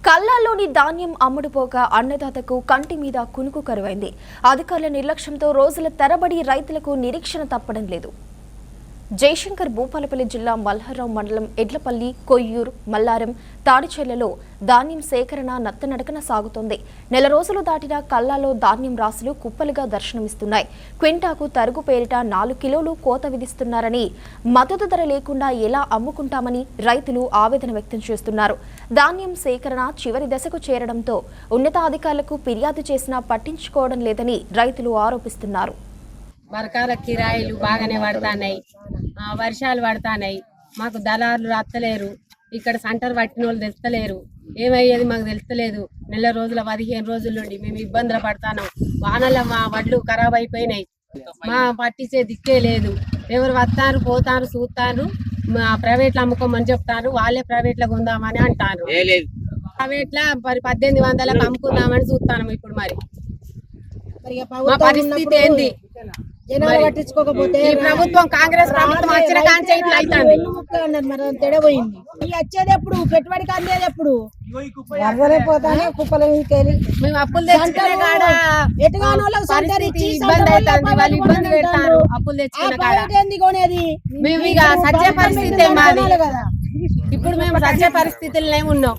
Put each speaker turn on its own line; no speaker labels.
కల్లాలోని ధాన్యం అమ్ముడుపోగా అన్నదాతకు కంటి మీద కునుకు కరువైంది. అధికారుల నిర్లక్ష్యంతో రోజుల తరబడి రైతులకు నిరీక్షణ తప్పడం లేదు. జయశంకర్ భూపాలపల్లి జిల్లా మల్హారావు మండలం ఎడ్లపల్లి, కొయ్యూరు, మల్లారం, తాడిచెర్లలో ధాన్యం సేకరణ నత్తనడకన సాగుతోంది. నెల రోజులు దాటినా కల్లాలో ధాన్యం రాసులు కుప్పలుగా దర్శనమిస్తున్నాయి. క్వింటాకు తరుగు పేరిట 4 కిలోలు కోత విధిస్తున్నారని, మద్దతు ధర లేకుండా ఎలా అమ్ముకుంటామని రైతులు ఆవేదన వ్యక్తం చేస్తున్నారు. ధాన్యం సేకరణ చివరి దశకు చేరడంతో ఉన్నతాధికారులకు ఫిర్యాదు చేసినా పట్టించుకోవడం లేదని రైతులు ఆరోపిస్తున్నారు.
బరకాల కిరాయిలు బాగానే పడతాయి, వర్షాలు పడతాయి, మాకు దళారులు రత్తలేరు, ఇక్కడ సెంటర్ పట్టిన వాళ్ళు తెలుస్తలేరు. ఏమయ్యేది మాకు తెలుస్తలేదు. నెల రోజుల 15 రోజుల నుండి మేము ఇబ్బందులు పడతాను. వానల మా వడ్లు ఖరాబ్ అయిపోయినాయి, మా పట్టించే దిక్కే లేదు. ఎవరు వస్తారు పోతారు చూస్తారు, మా ప్రైవేట్లో అమ్ముకోమని చెప్తారు, వాళ్ళే ప్రైవేట్లో కొందామని అంటారు. ప్రైవేట్లో మరి 1800లకు అమ్ముకుందామని చూస్తాను. ఇప్పుడు మరి మా పరిస్థితి ఏంది?
పట్టించుకోకపోతే
ప్రభుత్వం కాంగ్రెస్ ప్రభుత్వం వచ్చిన కాంచే ఇట్లా అవుతుంది.
తెడబోయింది. వచ్చేది ఎప్పుడు, పెట్టుబడికి అందేది ఎప్పుడు? వరదలైపోతానే కుప్పల
మేము అప్పులు తెచ్చుకునే కాడ
పరిస్థితి
ఇబ్బంది అవుతుంది. వాళ్ళు ఇబ్బంది పెడతారు అప్పులు తెచ్చుకునే కాడ. మేము ఇక సత్య పరిస్థితి మాది. ఇప్పుడు మేము సత్య పరిస్థితుల్లో ఉన్నాం.